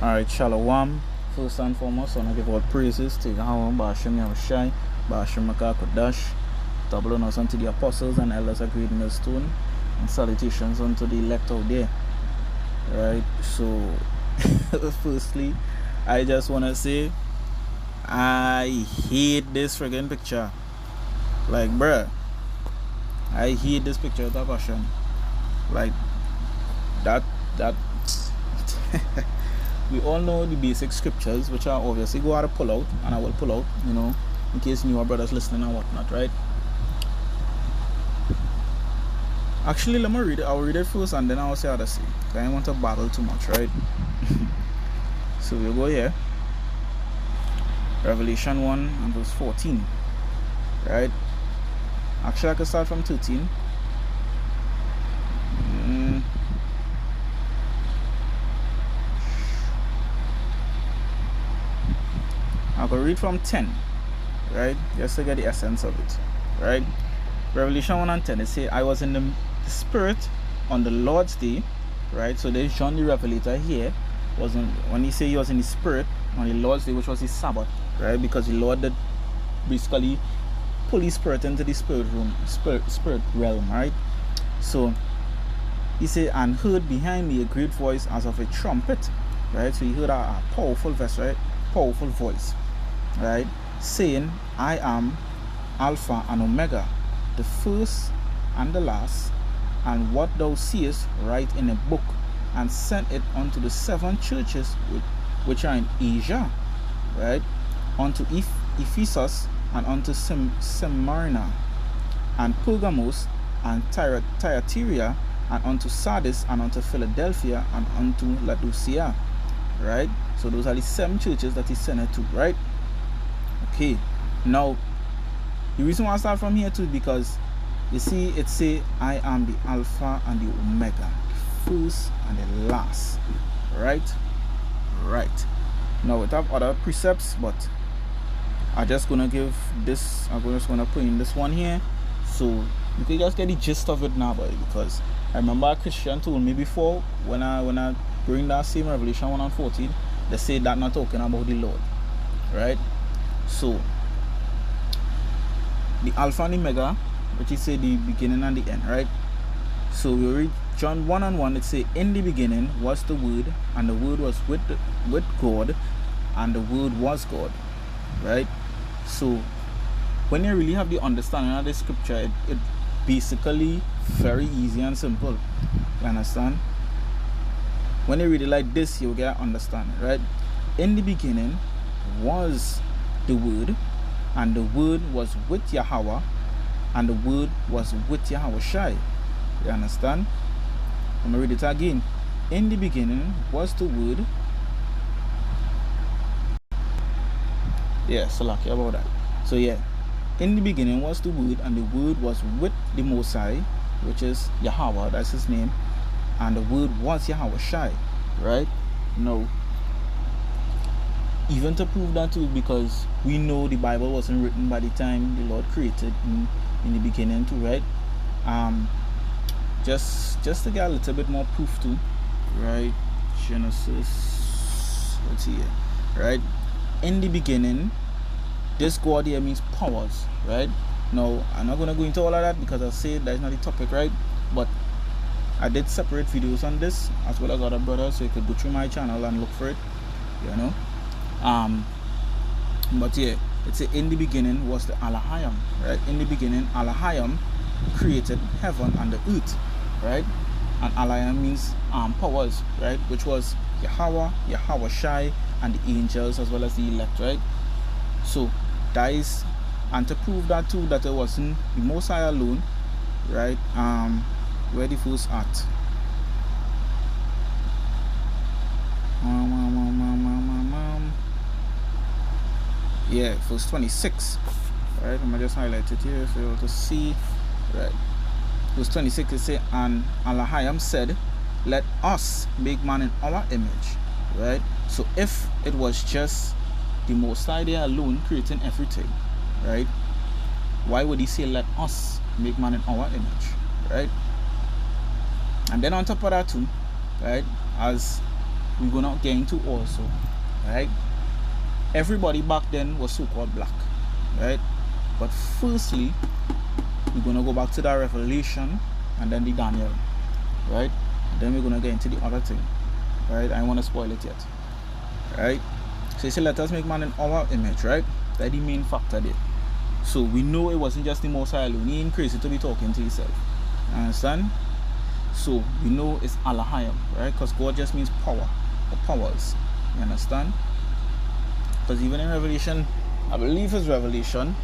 Alright, Shalom. First and foremost, I want to give all praises to Yahweh, Ba'ashem Yahushai, Ba'ashem Kodash, double honors unto the apostles and elders agreed in the stone, and salutations unto the elect out there. Right, so firstly, I just want to say, I hate this friggin' picture. Like, bruh, I hate this picture with a passion. Like, that we all know the basic scriptures, which are obviously go out to pull out, and I will pull out, in case newer brothers listening and whatnot, right? Actually, let me read it. I'll read it first, and then I'll say how to say. I don't want to babble too much, right? So we'll go here. Revelation 1 and verse 14, right? Actually, I can start from 13. I will read from 10, right? Just to get the essence of it, right? Revelation 1 and 10, it says, I was in the spirit on the Lord's day, right? So there's John the Revelator here. When he say he was in the spirit on the Lord's day, which was his Sabbath, right? Because the Lord did basically pull his spirit into the spirit realm, right? So he said, and heard behind me a great voice as of a trumpet, right? So he heard a powerful voice, right? Powerful voice, right? Saying, I am Alpha and Omega, the first and the last, and what thou seest write in a book, and send it unto the 7 churches which are in Asia, right? Unto Ephesus, and unto Smyrna, and Pergamos, and Thyatira, and unto Sardis, and unto Philadelphia, and unto Laodicea, right? So those are the 7 churches that he sent it to, right? Okay, now the reason why I start from here too, because you see it say, I am the Alpha and the Omega, the first and the last, right? Now we have other precepts, but I'm just gonna give this, I'm just gonna put in this one here, so you can just get the gist of it now, buddy. Because I remember a Christian told me before, when I bring that same Revelation 1 and 14, they say that not talking about the Lord, right? So the Alpha and the Omega, which is say the beginning and the end, right? So we read John 1 and 1, it say, in the beginning was the Word, and the Word was with God, and the Word was God, right? So when you really have the understanding of the scripture, it basically very easy and simple. You understand? When you read it like this, you get understanding, right? In the beginning was the Word, and the Word was with Yahweh, and the Word was with Yahushai. You understand? I'm gonna read it again. In the beginning was the Word. Yeah, so lucky about that. So yeah, in the beginning was the Word, and the Word was with the Most High, which is Yahweh, that's his name, and the Word was Yahushai, right? No. Even to prove that too, because we know the Bible wasn't written by the time the Lord created in the beginning too, right? Just to get a little bit more proof too, right? Genesis, let's see here, right? In the beginning, this God here means powers, right? Now I'm not gonna go into all of that because I said that's not the topic, right? But I did separate videos on this as well as other brothers, so you could go through my channel and look for it, but yeah, it's in the beginning was the Alahayam, right? In the beginning, Alahayam created heaven and the earth, right? And Alahayam means powers, right? Which was Yahweh, Yahushai, and the angels as well as the elect, right? So that is, and to prove that too, that it wasn't the Most High alone, right? Where the first at? Yeah, verse 26, right? I'm gonna just highlight it here for you to see, right? Verse 26, it say, and Alahayam said, let us make man in our image, right? So if it was just the Most High there alone creating everything, right, why would he say let us make man in our image, right? And then on top of that too, right, as we're gonna get into also, right? Everybody back then was so-called black, right? But firstly, we're gonna go back to that Revelation and then the Daniel, right? Then we're gonna get into the other thing, right? I don't want to spoil it yet, right? So you say, let us make man in our image, right? That's the main factor there. So we know it wasn't just the Most High alone. He ain't crazy to be talking to himself. You understand? So we know it's Alahayim, right? Because God just means power or powers. You understand? Because even in Revelation, I believe it's Revelation,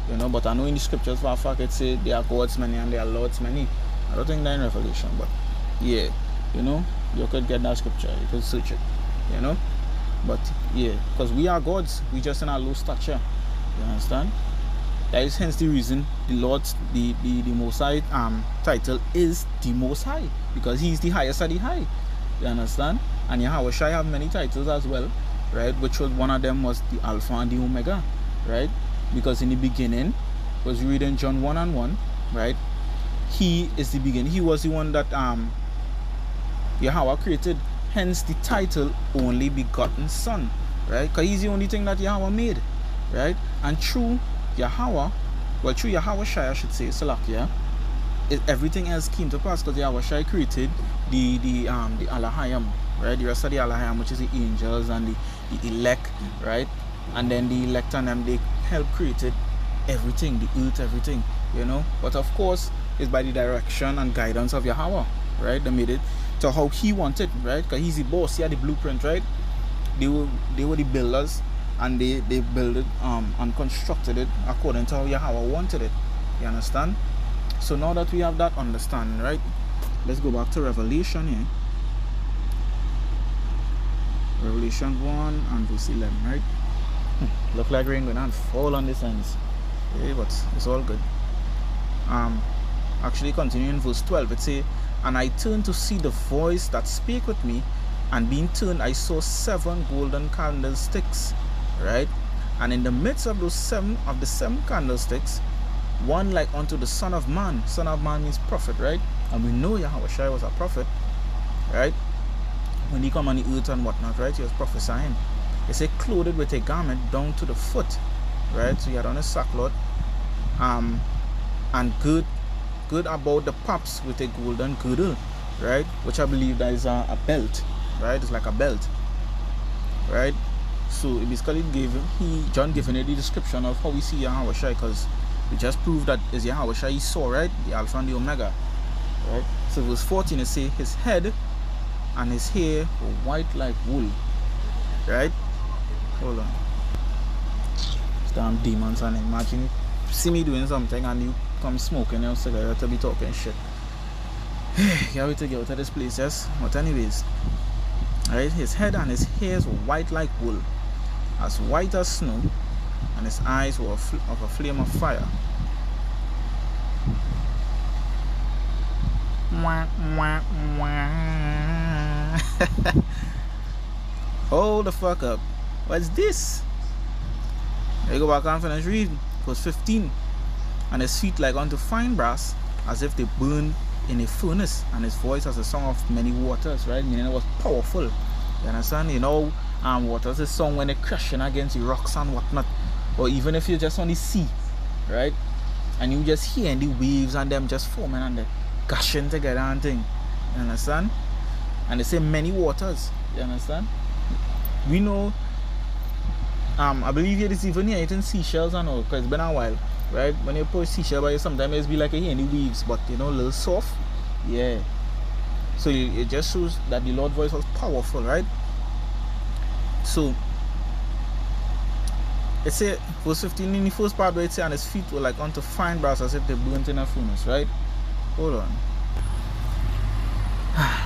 you know, but I know in the scriptures for a fact it say they are gods many and they are lords many. I don't think they're in Revelation, but yeah, you know, you could get that scripture, you could search it, you know. But yeah, because we are gods, we just in a low stature. You understand? That is hence the reason the Lord's the Most High title is the Most High, because he's the highest of the high. You understand? And Yahweh Shai have many titles as well, right? Which was one of them was the Alpha and the Omega, right? Because in the beginning, was reading John 1:1, right? He is the beginning. He was the one that Yahweh created. Hence the title Only Begotten Son, right? Because he's the only thing that Yahweh made, right? And through Yahweh, well, through Yahweh Shai, I should say, Salakia, everything else came to pass because Yahweh Shai created the Alahayim, right? The rest of the Alahayim, which is the angels and the elect, right? And then the elect and them, they helped created everything, the earth, everything, you know. But of course, it's by the direction and guidance of Yahweh, right? They made it to how he wanted, right? Because he's the boss, he had the blueprint, right? They were the builders, and they built it and constructed it according to how Yahweh wanted it. You understand? So now that we have that understanding, right? Let's go back to Revelation here. Revelation 1 and verse 11, right? Look like rain going to fall on this ends. Okay, but it's all good. Actually continuing verse 12, it says, and I turned to see the voice that spake with me, and being turned I saw 7 golden candlesticks, right? And in the midst of those 7 candlesticks, one like unto the Son of Man. Son of Man means prophet, right? And we know Yahweh Shai was a prophet, right? When he come on the earth and whatnot, right? He was prophesying. He said clothed with a garment down to the foot, right? So he had on a sackcloth, and good about the paps with a golden girdle, right? Which I believe that is a belt, right? It's like a belt, right? So it basically John gave the description of how we see Yahweh Shai, because we just proved that is Yahweh Shai he saw, right? The Alpha and the Omega, right? So verse 14 it say his head and his hair were white like wool, right? Hold on. It's damn demons, and imagine you see me doing something and you come smoking your cigarette to be talking shit. You have to get out of this place, yes? But anyways, right? His head and his hairs were white like wool, as white as snow, and his eyes were of a flame of fire. Hold the fuck up. What's this? There you go back and finish reading. Verse 15. And his feet like unto fine brass, as if they burned in a furnace, and his voice as a song of many waters, right? Meaning it was powerful. You understand? You know, waters is song when they're crashing against the rocks and whatnot. Or even if you're just on the sea, right? And you just hearing the waves and them just forming and they're gushing together and thing. You understand? And they say many waters. You understand? We know, I believe it is even here eating seashells and all, because it's been a while, right? When you put seashell by you, sometimes it's be like a the waves, but you know, a little soft. Yeah. So it just shows that the Lord's voice was powerful, right? So it say verse 15 in the first part where it say and his feet were like unto fine brass, as if they burnt in a furnace, right? Hold on.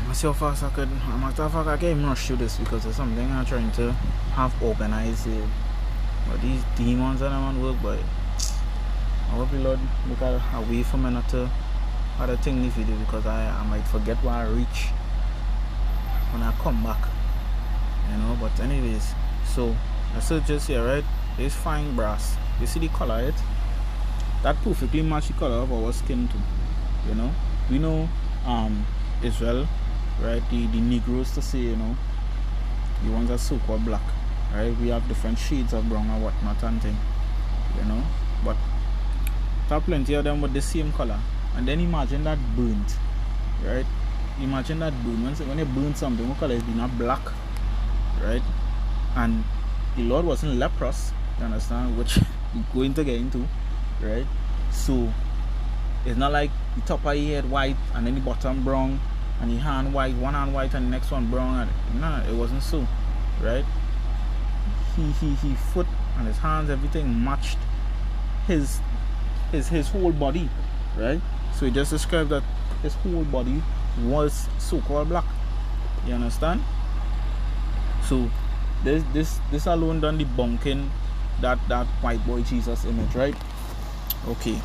Myself as I could, matter of fact, I can't even rush through this because it's something I'm trying to have organized. But these demons and them work, but I hope the Lord look away from me not to other thing in the video, because I might forget where I reach when I come back, you know. But anyways, so I still just here, right? There's fine brass. You see the color, it that perfectly match the color of our skin too, you know. We know Israel, right? The Negroes to say, you know, the ones that so-called black, right? We have different shades of brown or whatnot and thing, you know. But there are plenty of them with the same color. And then imagine that burnt, right? Imagine that burnt. When you burn something, what color is it? Not black, right? And the Lord wasn't leprous, you understand, which we're going to get into, right? So it's not like the top of your head white and then the bottom brown and the hand white, one hand white and the next one brown. And no, it wasn't so, right? He foot and his hands, everything matched his whole body, right? So he just described that his whole body was so-called black. You understand? So this alone done debunking that white boy Jesus image, right? Okay.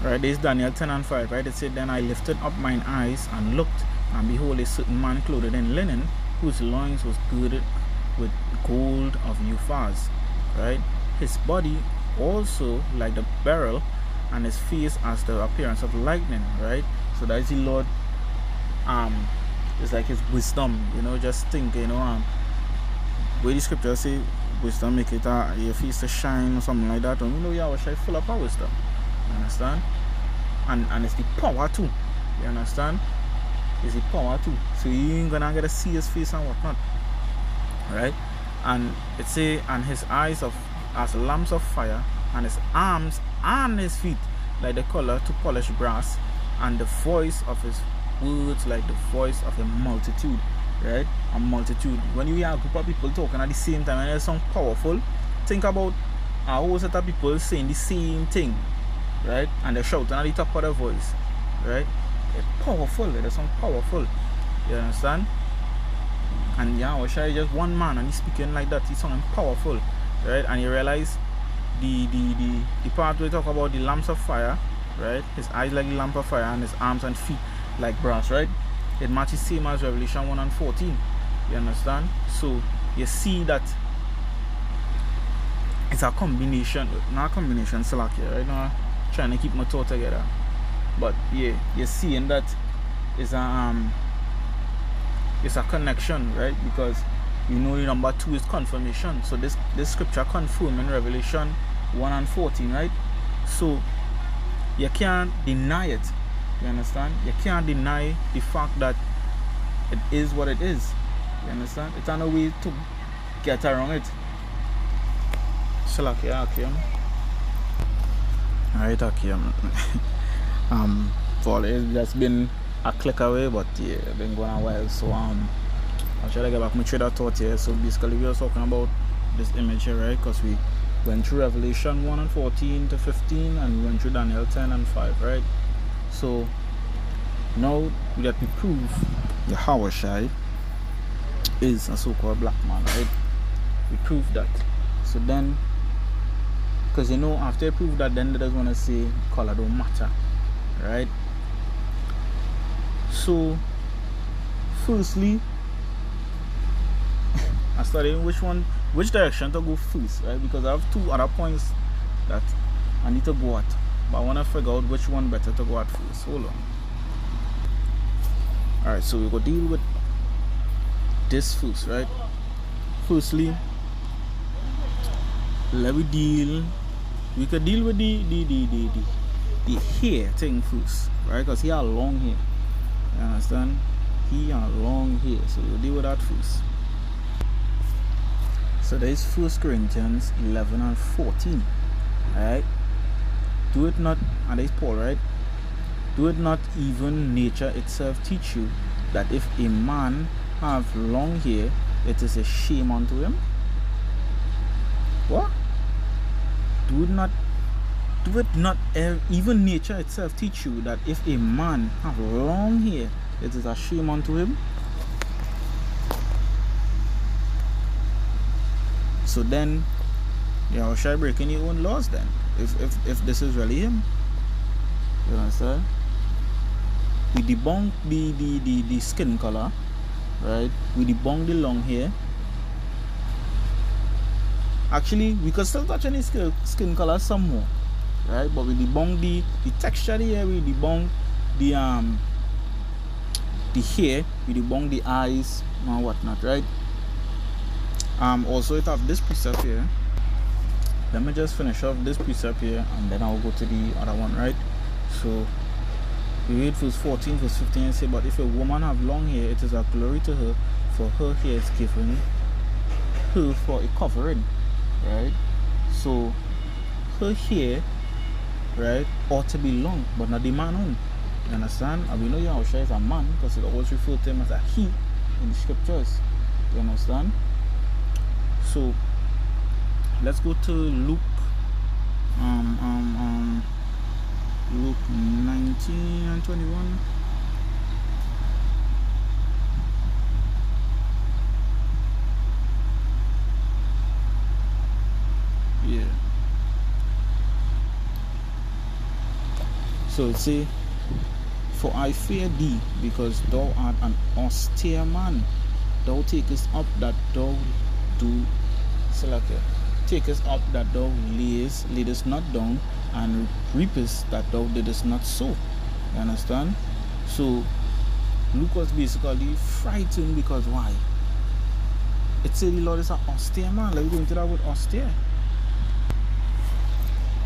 Right, this is Daniel 10:5, right? It said, "Then I lifted up mine eyes and looked, and behold, a certain man clothed in linen, whose loins was girded with gold of Uphaz, right? His body also like the beryl, and his face as the appearance of lightning," right? So that is the Lord. It's like his wisdom, you know. Just think, you know, where the scripture say wisdom make it your face to shine or something like that. And you know, Yahweh Shai full of wisdom. You understand? And it's the power too. You understand? It's the power too. So you ain't gonna get to see his face and whatnot, right? And it say, and his eyes as lamps of fire, and his arms and his feet like the color to polished brass, and the voice of his words like the voice of a multitude, right? A multitude. When you hear a group of people talking at the same time and it sounds powerful, think about a whole set of people saying the same thing, right? And they're shouting at the top of their voice, right? It's powerful. It sounds powerful. You understand? And Yahweh Shai is just one man and he's speaking like that. He's sounding powerful, right? And you realize the part we talk about the lamps of fire, right? His eyes like the lamp of fire and his arms and feet like brass, right? It matches same as Revelation 1:14. You understand? So you see that it's a combination, not a combination, slack here, right? Now trying to keep my thought together. But yeah, you're seeing that it's a connection, right? Because you know the number 2 is confirmation. So this scripture confirming Revelation 1:14, right? So you can't deny it. You understand? You can't deny the fact that it is what it is. You understand? It's not a way to get around it. Slack, yeah, okay. Alright, okay. For it's just been a click away, but yeah, it's been going a while. So I'll try to get back my trader thought here. So basically we were talking about this image here, right? Because we went through Revelation 1:14 to 15 and we went through Daniel 10:5, right? So now that we prove Yahweh Shai is a so-called black man, right? We prove that. So then, because you know, after you prove that, then they just want to say color don't matter, right? So firstly, I studied which direction to go first, right? Because I have 2 other points that I need to go at, but I want to figure out which one better to go at first. Hold on. Alright, so we go deal with this first, right? Firstly, we could deal with the hair thing first, right? Because he had long hair. You understand? He had long hair, so we'll deal with that first. So there is 1 Corinthians 11:14, right? Do it not, and there is Paul, right? Do it not even nature itself teach you that if a man have long hair, it is a shame unto him? What? Do it not even nature itself teach you that if a man have long hair, it is a shame unto him? So then, Yahweh Shai breaking your own laws then, if this is really him. You understand? We debunk the skin color, right? We debunk the long hair. Actually, we could still touch any skin color some more, right? But we debunk the texture of the hair. We debunk the hair, we debunk the eyes and whatnot, right? Also it have this precept here. Let me just finish off this precept here and then I'll go to the other one, right? So we read verse 14, verse 15 and say, but if a woman have long hair, it is a glory to her, for her hair is given her for a covering, right? So her hair, right, ought to be long, but not the man on. You understand? And we know Yahushua is a man because it always refers to him as a he in the scriptures. You understand? So let's go to Luke Luke 19 and 21. Yeah. So it say, for I fear thee, because thou art an austere man. Thou takest up that thou do takest up that thou layest not down, and reapest that thou didst not sow. You understand? So Luke was basically frightened because why? It said the Lord is an austere man. Let me go into that word austere.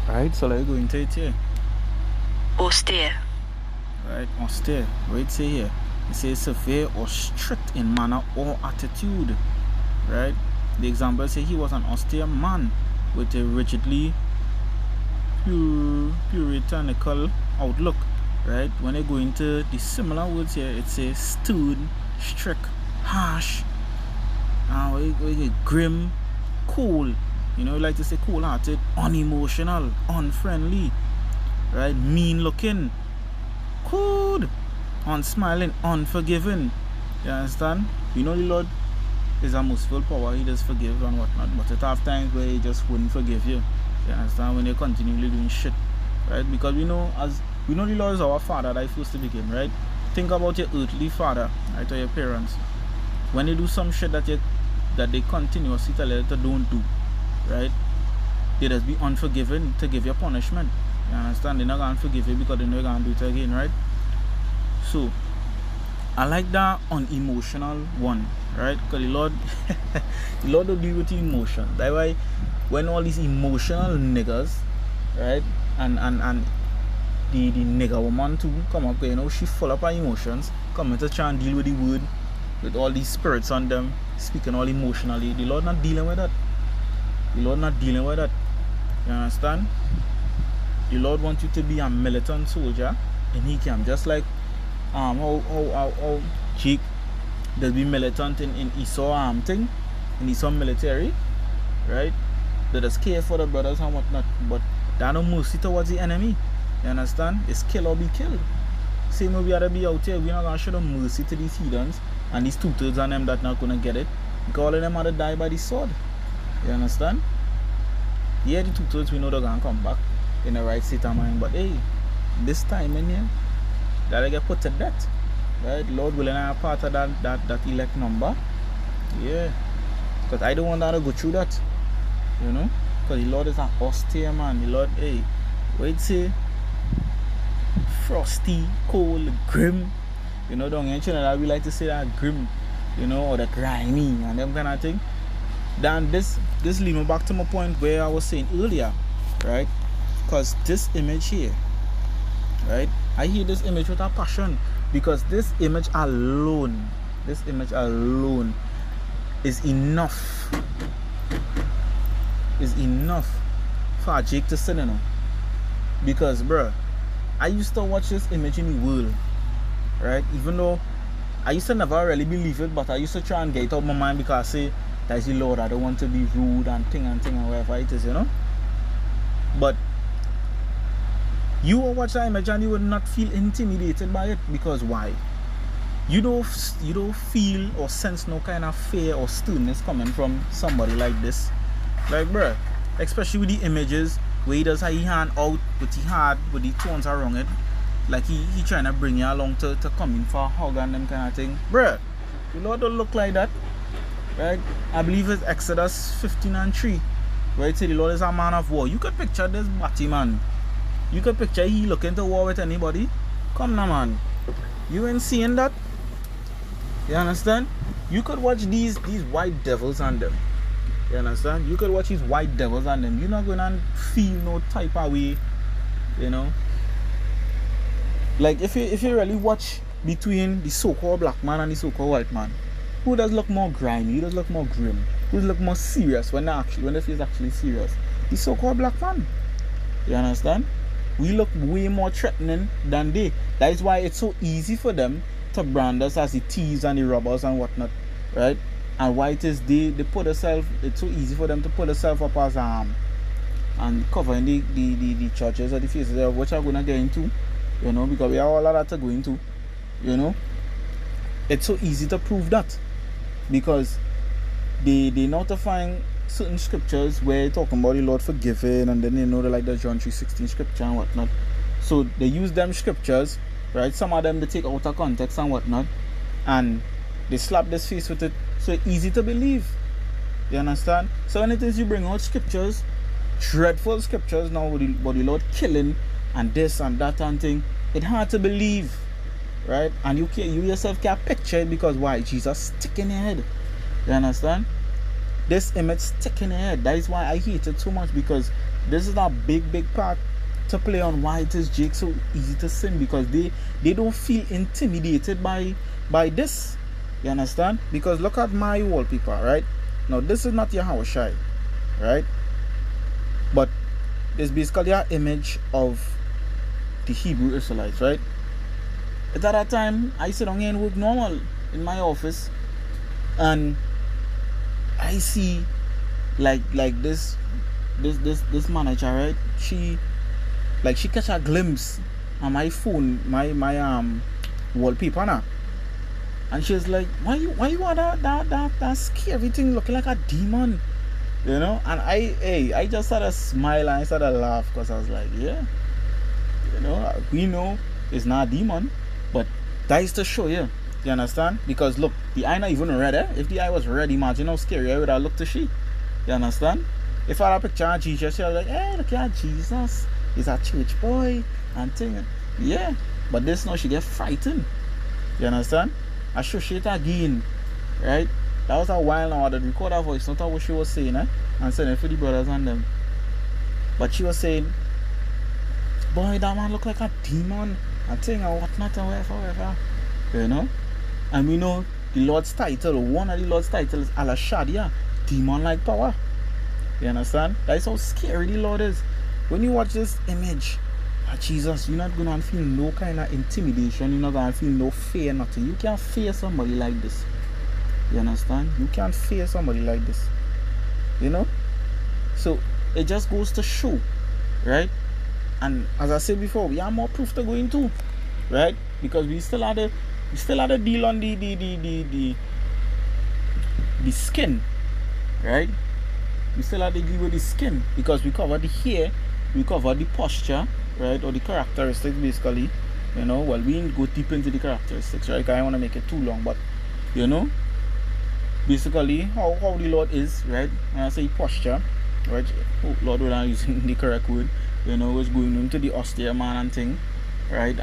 Right, so let's go into it here. Austere. Right, austere. What it say here? It says severe or strict in manner or attitude. Right? The example say he was an austere man with a rigidly puritanical outlook. Right? When they go into the similar words here, it says stern, strict, harsh, grim, cool. You know, we like to say cool-hearted, unemotional, unfriendly, right? Mean-looking, cold, unsmiling, unforgiving. You understand? You know the Lord is a merciful power. He does forgive and whatnot. But it have times where He just wouldn't forgive you. You understand? When you're continually doing shit, right? Because we know the Lord is our Father that first to begin, right? Think about your earthly father, right, or your parents. When they do some shit that they continuously tell you to don't do, right? They just be unforgiving to give you punishment. You understand? They're not going to forgive you because they know you're going to do it again, right? So I like that unemotional one, right? Because the Lord don't deal with emotion. That's why when all these emotional niggas, right, and the nigger woman too come up, you know, she full up her emotions, come to try and deal with the word, with all these spirits on them, speaking all emotionally. The Lord not dealing with that. The Lord not dealing with that. You understand? The Lord wants you to be a militant soldier in His camp, just like how Jake does be militant in Esau thing, in Esau military, right? They just care for the brothers and whatnot, but there no mercy towards the enemy. You understand? It's kill or be killed. Same way we gotta be out here, we're not gonna show them mercy to these heathens and these 2/3 of them that not gonna get it, because all of them are to die by the sword. You understand? Yeah, the 2/3 we know they're gonna come back in the right state of mind, but hey, this time in here, that'll get put to death. Right? Lord willing, I am part of that elect number. Yeah. Because I don't want that to go through that. You know? Because the Lord is an austere man. The Lord, hey, wait, say frosty, cold, grim. You know, don't mention that we like to say that grim, you know, or the grimy and them kind of thing. Then this leads me back to my point where I was saying earlier, right? Because this image here, right? I hear this image with a passion, because this image alone is enough for Jake to sin, you know. Because bruh, I used to watch this image in the world, right? Even though I used to never really believe it, but I used to try and get it out of my mind, because I say that's the Lord, I don't want to be rude and thing and whatever it is, you know. But you will watch that image and you will not feel intimidated by it, because why? You don't feel or sense no kind of fear or sternness coming from somebody like this. Like bruh, especially with the images where he does how he hand out with the heart, with the tones around it, like he trying to bring you along to come in for a hug and them kind of thing. Bruh, the Lord don't look like that, right? I believe it's Exodus 15:3, where it says the Lord is a man of war. You could picture this Batty man. You could picture he looking to war with anybody. Come now, man. You ain't seeing that? You understand? You could watch these white devils on them. You understand? You could watch these white devils on them. You're not gonna feel no type of way, you know. Like if you really watch between the so-called black man and the so-called white man, who does look more grimy? Who does look more grim? Who does look more serious when the face actually serious? The so-called black man. You understand? We look way more threatening than they. That is why it's so easy for them to brand us as the thieves and the robbers and whatnot, right? And why it is they put themselves, it's so easy for them to put themselves up as and covering the churches or the faces of which I'm gonna get into, you know, because we have all of that to go into, you know. It's so easy to prove that because they know to find certain scriptures where talking about the Lord forgiving, and then they know like the John 3:16 scripture and whatnot. So they use them scriptures, right? Some of them they take out of context and whatnot, and they slap this face with it. So it's easy to believe. You understand? So when it is you bring out scriptures, dreadful scriptures now with the Lord killing and this and that and thing, it's hard to believe, right? And you yourself can't picture it because why? Jesus stick in your head. You understand? This image stick in your head. That is why I hate it so much, because this is a big part to play on why it is Jake so easy to sin, because they don't feel intimidated by this. You understand? Because look at my wallpaper, right? Now this is not your house, right? But it's basically an image of the Hebrew Israelites, right? At that time, I sit down here and work normal in my office, and I see like this manager, right? She catch a glimpse on my phone, my wallpaper now. And she was like, why you want that scary thing looking like a demon? You know? And I just started smile and I started laugh, because I was like, yeah, you know, we know it's not a demon, but that is to show you. You understand? Because look, the eye not even red. If the eye was red, imagine how scary I would have looked to she. You understand? If I had a picture of Jesus, she was like, hey, look at Jesus. He's a church boy and thing. Yeah. But this now she get frightened. You understand? I show shit again. Right? That was a while now. I did record her voice, not what she was saying, and saying it for the brothers and them. But she was saying, boy, that man look like a demon and thing and whatnot and whatever. You know? And we know the Lord's title, one of the Lord's titles, Al Shadia, demon-like power. You understand? That is how scary the Lord is. When you watch this image of Jesus, you're not going to feel no kind of intimidation. You're not going to feel no fear, nothing. You can't fear somebody like this. You understand? You can't fear somebody like this. You know? So, it just goes to show, right? And as I said before, we have more proof to go into, right? Because we still had a deal on the skin, right? We still had to deal with the skin, because we covered the hair, we covered the posture, right, or the characteristics basically. You know, well, we didn't go deep into the characteristics, right? I don't want to make it too long, but you know, basically how the Lord is, right? When I say posture, right? Oh Lord, we're not using the correct word. You know, it's going into the austere man and thing, right?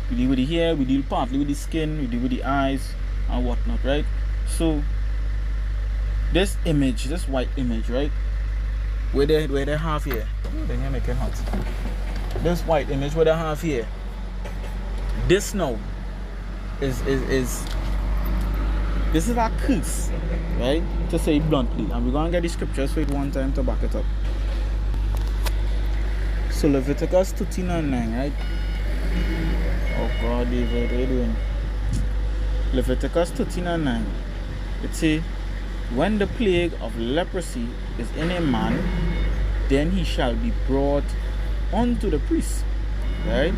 We deal with the hair, we deal partly with the skin, we deal with the eyes and whatnot, right? So this image, this white image, right? Where they have here. Oh, then you make it hot. This white image where they have here. This now is this is a curse, right? To say it bluntly. And we're gonna get the scriptures for it one time to back it up. So Leviticus 13:9, right? Oh God, David, what are you doing? Leviticus 13:9. It says, when the plague of leprosy is in a man, then he shall be brought unto the priest. Right?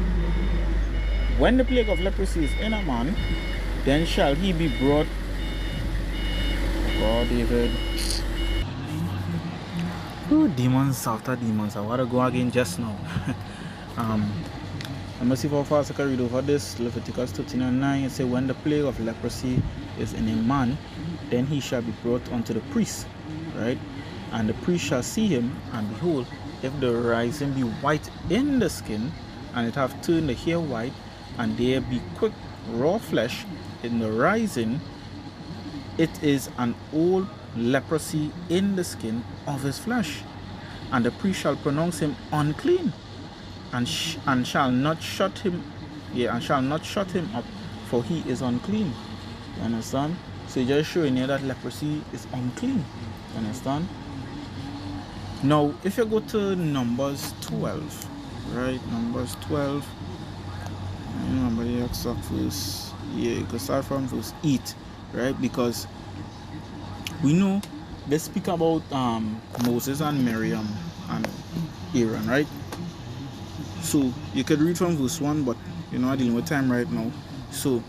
When the plague of leprosy is in a man, then shall he be brought. Oh God, David. Oh, demons after demons. I want to go again just now. Let me see how fast I can read over this. Leviticus 13:9. It says, when the plague of leprosy is in a man, then he shall be brought unto the priest, right? And the priest shall see him, and behold, if the rising be white in the skin, and it have turned the hair white, and there be quick raw flesh, in the rising, it is an old leprosy in the skin of his flesh, and the priest shall pronounce him unclean, and shall not shut him up, for he is unclean. You understand? So you're just showing you that leprosy is unclean. You understand? Now, if you go to Numbers 12, right? Numbers 12. I remember the exact verse. Yeah, you can start from verse 8, right? Because we know they speak about Moses and Miriam and Aaron, right? So you could read from verse 1, but you know, I'm dealing with time right now. So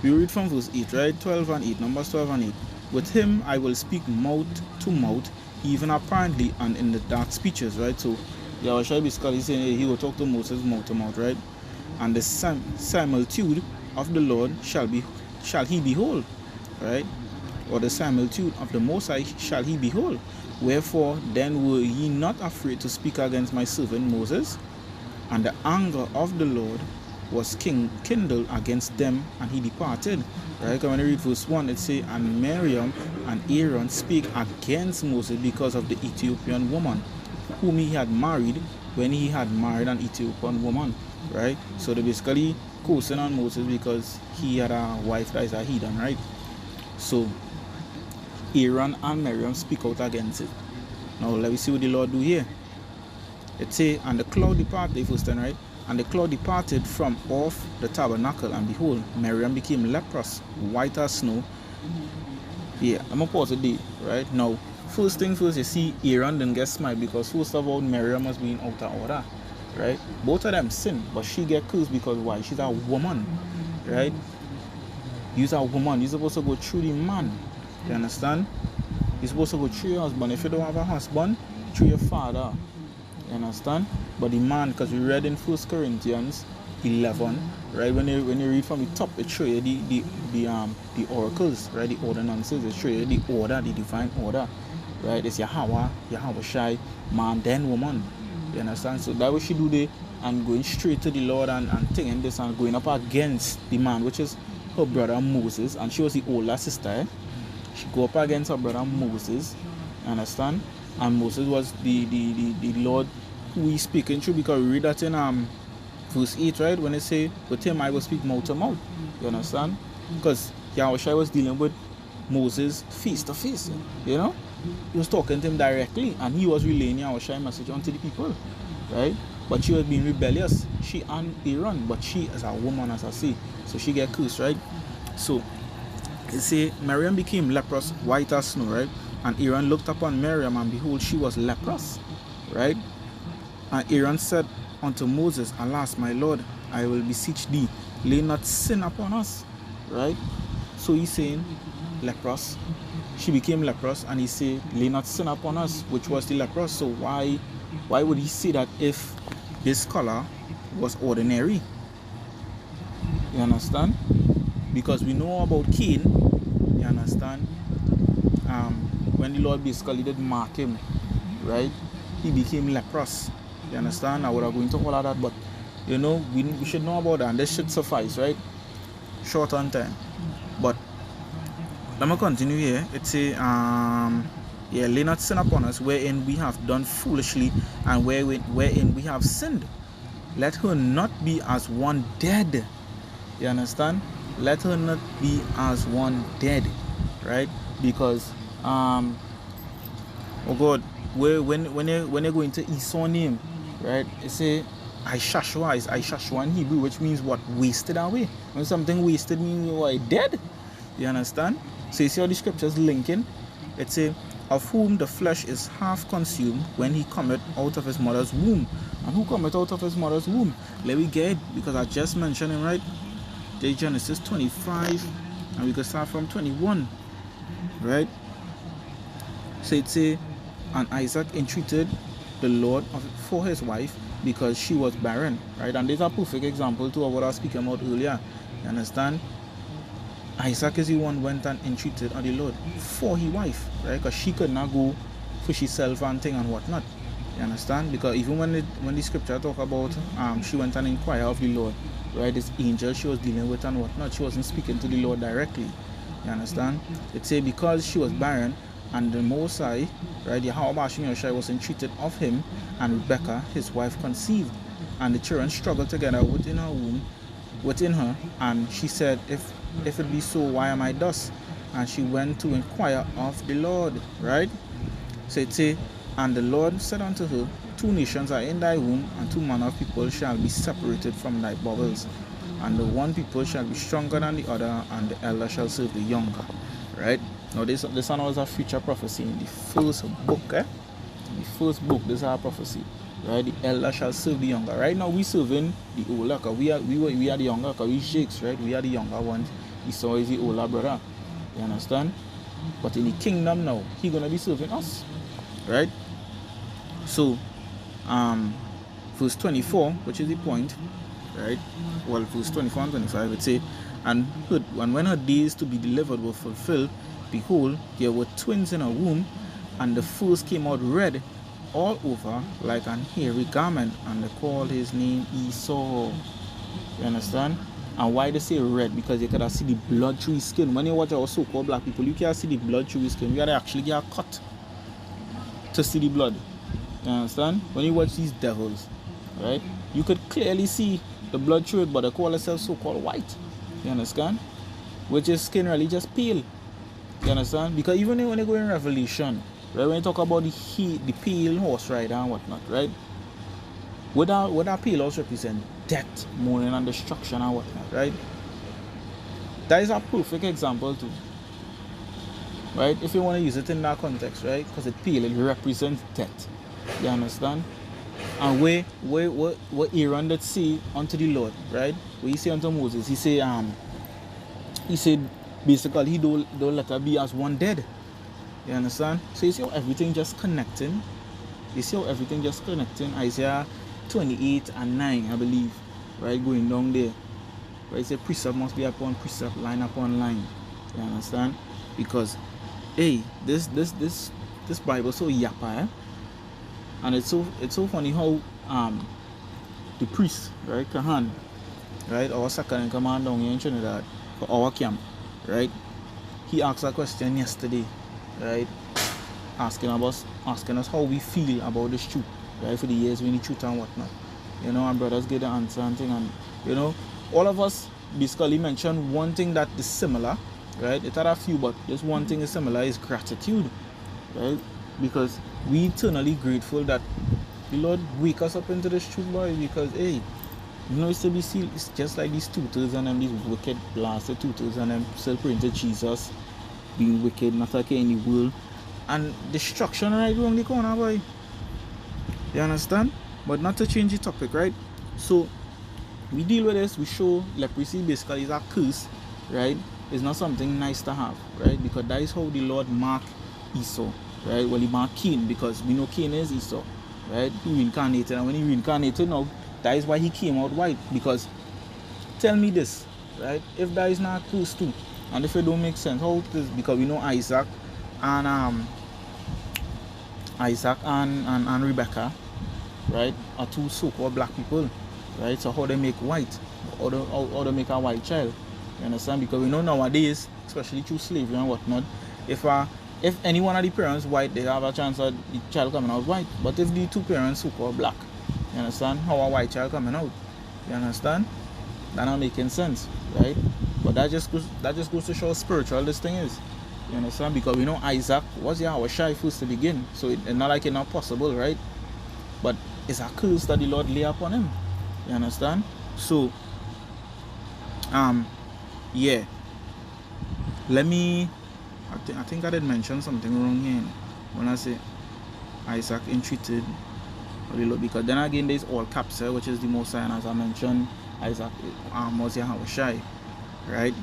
we read from verse 8, right? 12 and 8, Numbers 12 and 8. With him I will speak mouth to mouth, even apparently and in the dark speeches, right? So Yahweh basically saying he will talk to Moses mouth to mouth, right? And the similitude of the Lord shall he behold, right? Or the similitude of the Most High shall he behold. Wherefore then were ye not afraid to speak against my servant Moses? And the anger of the Lord was kindled against them, and he departed. Right? When I read verse 1, it says, and Miriam and Aaron speak against Moses because of the Ethiopian woman, whom he had married when he had married an Ethiopian woman. Right? So they basically cursing on Moses because he had a wife that is a heathen, right? So Aaron and Miriam speak out against it. Now let me see what the Lord do here. It say, and the cloud departed, verse 10, right? And the cloud departed from off the tabernacle, and behold, Miriam became leprous, white as snow. Yeah, I'm gonna pause it there, right? Now, first thing first, you see Aaron didn't get smite because first of all, Miriam was being out of order, right? Both of them sin, but she get cursed because why? She's a woman, right? You're a woman, you're supposed to go through the man. You understand? You're supposed to go through your husband. If you don't have a husband, through your father. You understand? But the man, because we read in 1 Corinthians 11, right? When you read from the top, it shows you the oracles, right? The ordinances. It shows you the order, the divine order, right? It's Yahweh Shai, man, then woman. You understand? So that what she do there, and going straight to the Lord and taking this and going up against the man, which is her brother Moses, and she was the older sister. Eh? She go up against her brother Moses. You understand? And Moses was the Lord who he's speaking to, because we read that in verse 8, right? When they say, with him I will speak mouth to mouth. You understand? Because Yahweh was dealing with Moses face to face. You know? He was talking to him directly, and he was relaying Yahweh's message onto the people. Right? But she was being rebellious. She and Aaron, but she is a woman, as I say. So she get cursed, right? So it say Miriam became leprous, white as snow, right? And Aaron looked upon Miriam, and behold, she was leprous, right? And Aaron said unto Moses, alas, my Lord, I will beseech thee, lay not sin upon us, right? So he's saying leprous. She became leprous, and he said, lay not sin upon us, which was the leprous. So why would he say that if this color was ordinary? You understand? Because we know about Cain, you understand? When the Lord basically did mark him, right? He became leprous. You understand? I would have go into all of that, but you know, we should know about that, and this should suffice, right? Short on time. But let me continue here. It say, yeah, lay not sin upon us, wherein we have done foolishly, and wherein we have sinned. Let her not be as one dead. You understand? Let her not be as one dead, right? Because oh God, when you go into Esau name, right? It say Aishashua is Aishashua in Hebrew, which means what? Wasted away. When something wasted means what? Dead. You understand? So you see how the scriptures linking? It say, of whom the flesh is half consumed when he cometh out of his mother's womb. And who cometh out of his mother's womb? Let me get it, because I just mentioned him, right? Genesis 25, and we can start from 21, right? So it say, and Isaac entreated the Lord for his wife because she was barren, right? And there's a perfect example to what I was speaking about earlier. You understand? Isaac is the one went and entreated of the Lord for his wife, right? Because she could not go for herself and thing and whatnot. You understand? Because even when the scripture talk about she went and inquired of the Lord, right? This angel she was dealing with and whatnot, she wasn't speaking to the Lord directly. You understand? It say because she was barren and the Mosai, right, Yahweh Shai was entreated of him, and Rebecca, his wife, conceived, and the children struggled together within her, and she said, if it be so, why am I thus? And she went to inquire of the Lord, right? So it say, and the Lord said unto her, 2 nations are in thy womb, and 2 manner of people shall be separated from thy bowels. And the one people shall be stronger than the other, and the elder shall serve the younger. Right? Now this one was a future prophecy in the first book, The first book, this is our prophecy. Right? The elder shall serve the younger. Right now we serving the older, because we are the younger, because we shakes, right? We are the younger ones. Esau is the older brother. You understand? But in the kingdom now, he gonna be serving us. Right? So verse 24, which is the point, right? Well, verse 24 and 25, it say, and when her days to be delivered were fulfilled, behold, there were twins in her womb, and the first came out red all over like an hairy garment, and they called his name Esau. You understand? And why they say red? Because you can see the blood through his skin. When you watch our so-called black people, you can see the blood through his skin. You gotta actually get a cut to see the blood. You understand? When you watch these devils, right, you could clearly see the blood through it, but they call themselves so-called white. You understand? Which is skin really just pale. You understand? Because even when you go in Revelation, right, when you talk about the pale horse rider and whatnot, right, what that pale horse represent? Death, mourning and destruction and whatnot, right? That is a perfect example too. Right? If you want to use it in that context, right? Because it pale, it represents death. You understand? And where Aaron did say unto the Lord, right? Where he say unto Moses, he said basically he don't let her be as one dead. You understand? So you see how everything just connecting. Isaiah 28 and 9, I believe, right? Going down there. Right? It say precept must be upon precept, line upon line. You understand? Because hey, this Bible so yappa, and it's so funny how the priest, right, Kahan, right, our second in command down here in Trinidad for our camp, right, he asked a question yesterday, right, asking us how we feel about this truth, right, for the years we need truth and whatnot, you know, and brothers get the answer and thing, and you know, all of us basically mentioned one thing that is similar, right? It had a few, but just one thing is similar is gratitude, right? Because we eternally grateful that the Lord wake us up into this truth, boy. Because hey, you know, it's just like these tutors and them, these wicked blasted tutors and them still praying to Jesus, being wicked, not like any world, and destruction right around the corner, boy. You understand? But not to change the topic, right? So we deal with this. We show leprosy basically is a curse, right? It's not something nice to have, right? Because that is how the Lord marked Esau, right? Well, he marked Cain, because we know Cain is Esau, right? He reincarnated, and when he reincarnated now, that is why he came out white. Because tell me this, right? If that is not a curse too, and if it don't make sense, how it is? Because we know Isaac and Rebecca, right, are 2 so-called black people, right? So how they make white, how they make a white child? You understand? Because we know nowadays, especially through slavery and whatnot, if any one of the parents white, they have a chance of the child coming out white. But if the 2 parents so-called black, you understand? How a white child coming out? You understand? That not making sense, right? But that just goes to show how spiritual this thing is. You understand? Because we know Isaac was Yahweh shy first to begin, so it's not like it's not possible, right? But it's a curse that the Lord lay upon him. You understand? So yeah, let me I think I did mention something wrong here when I say Isaac entreated a little, because then again there's all caps here, which is the Most High, and as I mentioned, Isaac was Yahweh shy, right?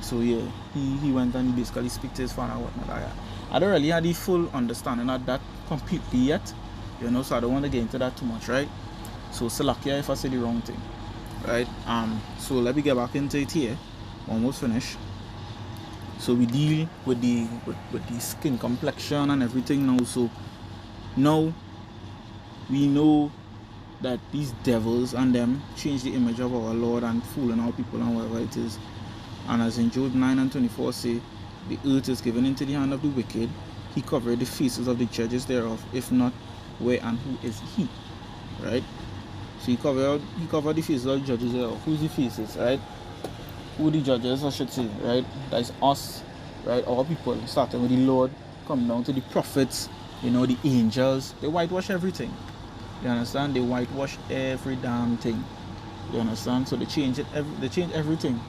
So yeah, he went and basically speak to his father and whatnot. I don't really have the full understanding of that completely yet, you know, so I don't want to get into that too much, right? So Salakia if I say the wrong thing, right? So let me get back into it here. Almost finished. So we deal with the skin complexion and everything now. So now we know that these devils and them change the image of our Lord and fooling our people and whatever it is. And as in Job 9 and 24 say, the earth is given into the hand of the wicked. He covered the faces of the judges thereof. If not, where and who is he? Right? So he covered the faces of the judges thereof. Who's the faces, right? Who the judges, I should say, right? That's us, right? Our people, starting with the Lord, coming down to the prophets, the angels. They whitewash everything. You understand? They whitewash every damn thing. You understand? So they change everything,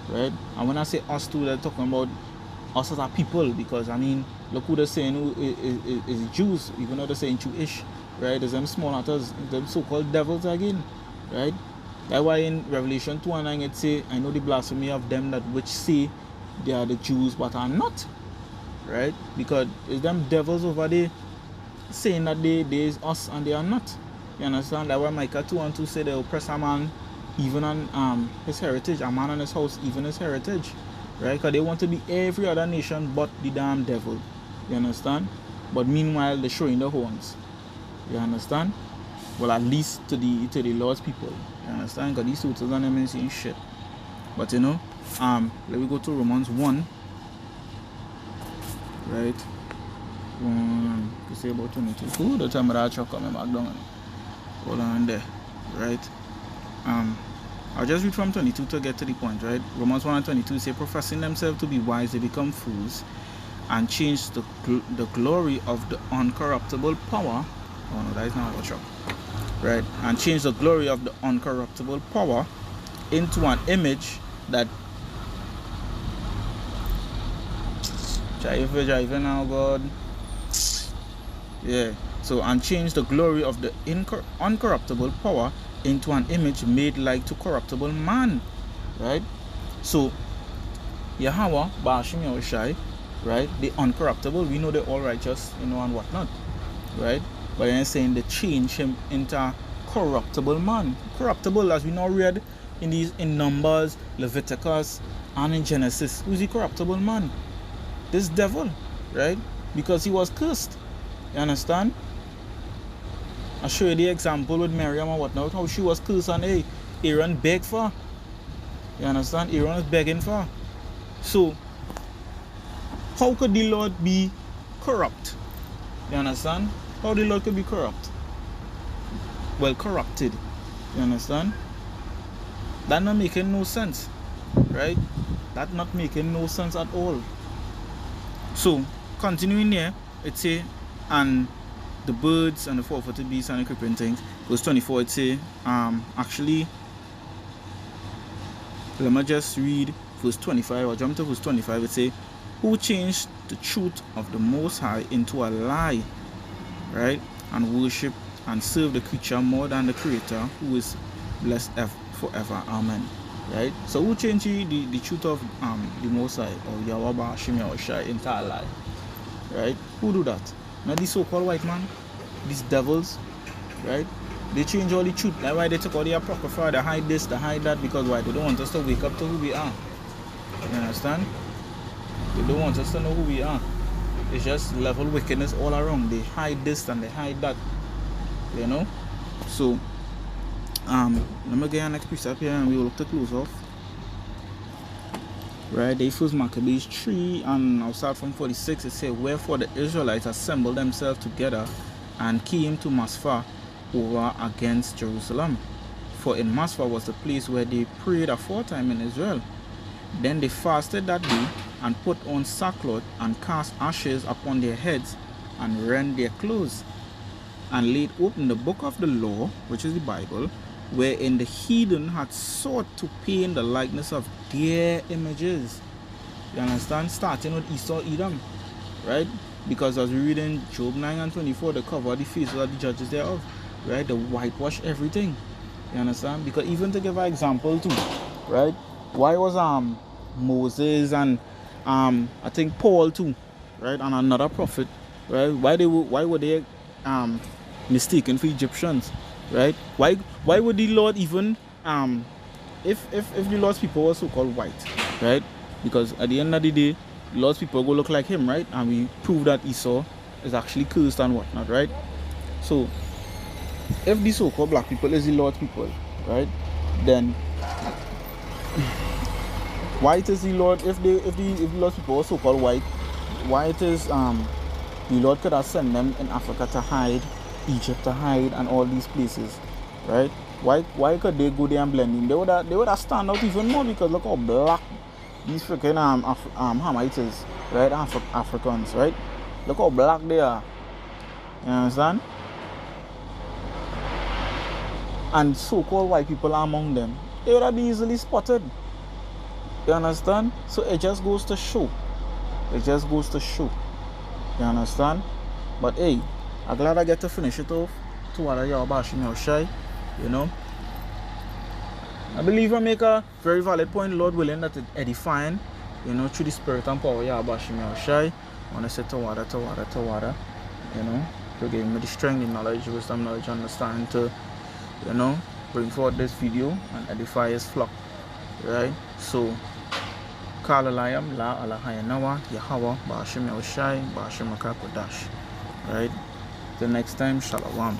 right? And when I say us too, they're talking about us as a people, because look who they're saying who is Jews, even though they're saying Jewish, right? There's them small hatters, them so-called devils again, right? That's why in Revelation 2:9 it say, I know the blasphemy of them that which say they are the Jews but are not, right? Because it's them devils over there saying that they is us and they are not. You understand? That's why Micah 2:2 say they oppress a man even on his heritage, a man on his house, even his heritage, right? Because they want to be every other nation but the damn devil. You understand? But meanwhile they're showing the horns. You understand? Well, at least to the Lord's people. You understand? Because these suitors and them ain't saying shit. But let me go to Romans 1. Right? You say about 22. Ooh, the time of that truck coming back down. Hold on there. Right? I'll just read from 22 to get to the point, right? Romans 1 and 22 say, professing themselves to be wise, they become fools and change the glory of the uncorruptible power. Oh no, that is not our truck. Right? And change the glory of the uncorruptible power into an image that driving now, God. Yeah. So, and change the glory of the uncorruptible power into an image made like to corruptible man. Right? So, Yahweh, Bashim Yahushai, right? The uncorruptible, we know they're all righteous, and whatnot. Right? But then saying they change him into corruptible man. Corruptible, as we now read in Numbers, Leviticus, and in Genesis. Who's the corruptible man? This devil, right? Because he was cursed. You understand? I'll show you the example with Miriam and whatnot, how she was cursed and Aaron begged for. You understand? Aaron was begging for. So, how could the Lord be corrupt? You understand? How the Lord could be corrupt? Well, corrupted. You understand? That not making no sense. Right? That not making no sense at all. So, continuing here, it say, and the birds and the four-footed beasts and the creeping things. Verse 24, it say, actually, let me just read verse 25, or jump to verse 25, it say, who changed the truth of the Most High into a lie, right? And worship and serve the creature more than the Creator, who is blessed forever. Amen. Right? So who changed the truth of the Most High, or Yahweh Bashim Yahushai, into a lie? Right? Who do that? Not these so-called white man, these devils, right? They change all the truth. That's why they took all the apocrypha, they hide this, they hide that, because why? They don't want us to wake up to who we are. You understand? They don't want us to know who we are. It's just level wickedness all around. They hide this and they hide that. So let me get our next precept here and we will look to close off. Right, they first Maccabees 3, and I'll start from 46. It says, wherefore the Israelites assembled themselves together and came to Masphah over against Jerusalem. For in Masphah was the place where they prayed aforetime in Israel. Then they fasted that day and put on sackcloth and cast ashes upon their heads and rent their clothes and laid open the book of the law, which is the Bible, wherein the heathen had sought to paint the likeness of their images. You understand? Starting with Esau, Edom, right? Because as we read in Job 9 and 24, they cover the faces of the judges thereof, right? They whitewash everything. You understand? Because even to give an example too, right? Why was Moses and I think Paul too, right, and another prophet, right? Why were they mistaken for Egyptians, right? Why would the Lord even if the Lord's people were so called white, right? Because at the end of the day, the Lord's people go look like him, right? And we prove that Esau is actually cursed and whatnot, right? So if the so-called black people is the Lord's people, right? Then white is the Lord. If the Lord's people are so-called white is the Lord could have sent them in Africa to hide, Egypt to hide, and all these places, right? Why could they go there and blend in? They would have stand out even more, because look how black these freaking Hamites is, right? Africans, right? Look how black they are. You understand? And so-called white people are among them. They would have been easily spotted. You understand? So it just goes to show. It just goes to show. You understand? But hey, I'm glad I get to finish it off. To other y'all bashing your shy, you know. I believe I make a very valid point, Lord willing, that it edifying, you know, through the spirit and power y'all bashing your shy. I want to say to water, you know, to give me the strength, the knowledge, wisdom, knowledge, understanding to, you know, bring forward this video and edify his flock. Right? So Kalalayam La Alahayanawa Yahawa Bashim Yoshai Bashim Makakodash. Right? Till next time, Shalom.